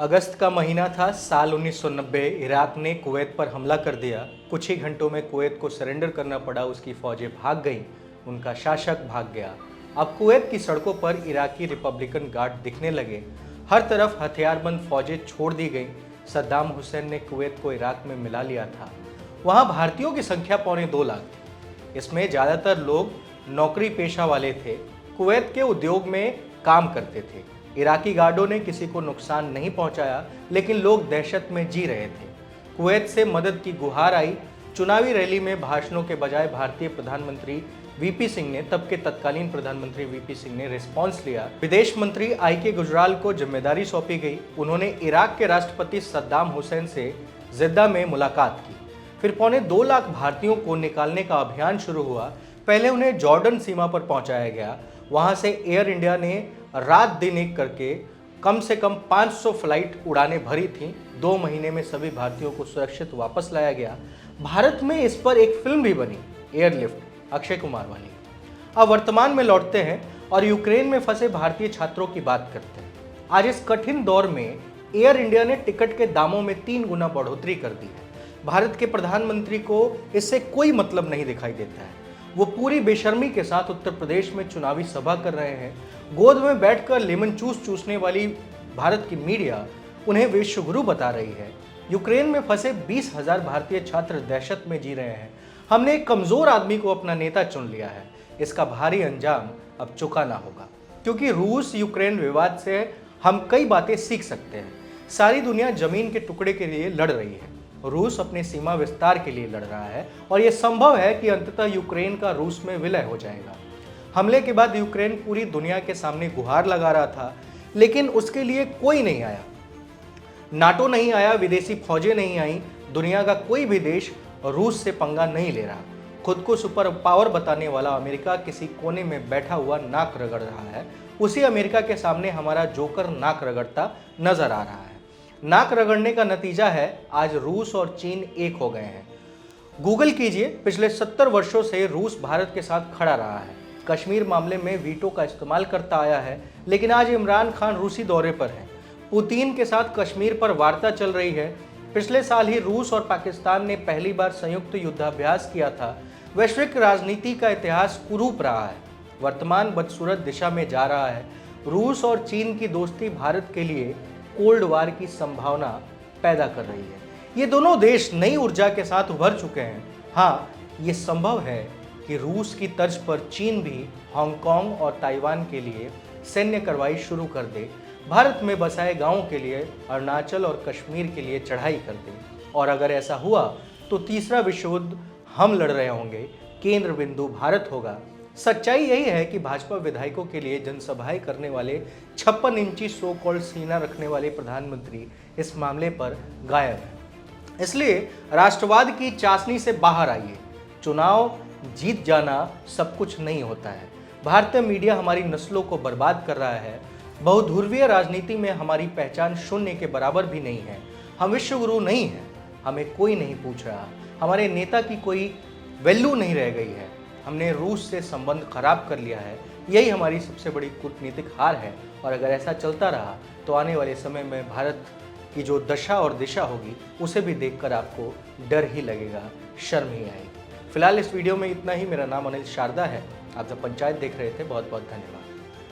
अगस्त का महीना था साल 1990। इराक ने कुवैत पर हमला कर दिया। कुछ ही घंटों में कुवैत को सरेंडर करना पड़ा। उसकी फौजें भाग गईं, उनका शासक भाग गया। अब कुवैत की सड़कों पर इराकी रिपब्लिकन गार्ड दिखने लगे। हर तरफ हथियारबंद फौजें छोड़ दी गईं। सद्दाम हुसैन ने कुवैत को इराक में मिला लिया था। वहां भारतीयों की संख्या 2.25 लाख थी। इसमें ज़्यादातर लोग नौकरी पेशा वाले थे, कुवैत के उद्योग में काम करते थे। इराकी गार्डों ने किसी को नुकसान नहीं पहुंचाया, लेकिन लोग दहशत में जी रहे थे। कुवैत से मदद की गुहार आई। चुनावी रैली में भाषणों के बजाय भारतीय प्रधानमंत्री वीपी सिंह ने, तब के तत्कालीन प्रधानमंत्री वीपी सिंह ने रिस्पॉन्स लिया। विदेश मंत्री आईके गुजराल को जिम्मेदारी सौंपी गई। उन्होंने इराक के राष्ट्रपति सद्दाम हुसैन से जिद्दा में मुलाकात की। फिर 2.25 लाख भारतीयों को निकालने का अभियान शुरू हुआ। पहले उन्हें जॉर्डन सीमा पर पहुंचाया गया। वहां से एयर इंडिया ने रात दिन एक करके कम से कम 500 फ्लाइट उड़ानें भरी थीं। 2 महीने में सभी भारतीयों को सुरक्षित वापस लाया गया। भारत में इस पर एक फिल्म भी बनी, एयरलिफ्ट, अक्षय कुमार वाली। अब वर्तमान में लौटते हैं और यूक्रेन में फंसे भारतीय छात्रों की बात करते हैं। आज इस कठिन दौर में एयर इंडिया ने टिकट के दामों में 3 गुना बढ़ोतरी कर दी है। भारत के प्रधानमंत्री को इससे कोई मतलब नहीं दिखाई देता है। वो पूरी बेशर्मी के साथ उत्तर प्रदेश में चुनावी सभा कर रहे हैं। गोद में बैठकर लेमन चूसने वाली भारत की मीडिया उन्हें विश्वगुरु बता रही है। यूक्रेन में फंसे 20,000 भारतीय छात्र दहशत में जी रहे हैं। हमने एक कमजोर आदमी को अपना नेता चुन लिया है। इसका भारी अंजाम अब चुकाना होगा, क्योंकि रूस यूक्रेन विवाद से हम कई बातें सीख सकते हैं। सारी दुनिया जमीन के टुकड़े के लिए लड़ रही है। रूस अपने सीमा विस्तार के लिए लड़ रहा है और यह संभव है कि अंततः यूक्रेन का रूस में विलय हो जाएगा। हमले के बाद यूक्रेन पूरी दुनिया के सामने गुहार लगा रहा था, लेकिन उसके लिए कोई नहीं आया। नाटो नहीं आया, विदेशी फौजें नहीं आई। दुनिया का कोई भी देश रूस से पंगा नहीं ले रहा। खुद को सुपर पावर बताने वाला अमेरिका किसी कोने में बैठा हुआ नाक रगड़ रहा है। उसी अमेरिका के सामने हमारा जोकर नाक रगड़ता नजर आ रहा है। नाक रगड़ने का नतीजा है आज रूस और चीन एक हो गए हैं। गूगल कीजिए, पिछले 70 वर्षों से रूस भारत के साथ खड़ा रहा है। कश्मीर मामले में वीटो का इस्तेमाल करता आया है, लेकिन आज इमरान खान रूसी दौरे पर हैं। पुतिन के साथ कश्मीर पर वार्ता चल रही है। पिछले साल ही रूस और पाकिस्तान ने पहली बार संयुक्त युद्धाभ्यास किया था। वैश्विक राजनीति का इतिहास कुरूप रहा है। वर्तमान बदसूरत दिशा में जा रहा है। रूस और चीन की दोस्ती भारत के लिए कोल्ड वार की संभावना पैदा कर रही है। ये दोनों देश नई ऊर्जा के साथ उभर चुके हैं। हाँ, ये संभव है कि रूस की तर्ज पर चीन भी हांगकांग और ताइवान के लिए सैन्य कार्रवाई शुरू कर दे, भारत में बसाए गांवों के लिए, अरुणाचल और कश्मीर के लिए चढ़ाई कर दे। और अगर ऐसा हुआ तो तीसरा विश्व युद्ध हम लड़ रहे होंगे, केंद्र बिंदु भारत होगा। सच्चाई यही है कि भाजपा विधायकों के लिए जनसभाएं करने वाले 56 इंची सो कॉल्ड सीना रखने वाले प्रधानमंत्री इस मामले पर गायब है। इसलिए राष्ट्रवाद की चाशनी से बाहर आइए। चुनाव जीत जाना सब कुछ नहीं होता है। भारतीय मीडिया हमारी नस्लों को बर्बाद कर रहा है। बहुध्रुवीय राजनीति में हमारी पहचान शून्य के बराबर भी नहीं है। हम विश्वगुरु नहीं हैं। हमें कोई नहीं पूछ रहा। हमारे नेता की कोई वैल्यू नहीं रह गई है। हमने रूस से संबंध खराब कर लिया है। यही हमारी सबसे बड़ी कूटनीतिक हार है। और अगर ऐसा चलता रहा तो आने वाले समय में भारत की जो दशा और दिशा होगी, उसे भी देखकर आपको डर ही लगेगा, शर्म ही आएगी। फिलहाल इस वीडियो में इतना ही। मेरा नाम अनिल शारदा है। आप जब पंचायत देख रहे थे, बहुत बहुत धन्यवाद।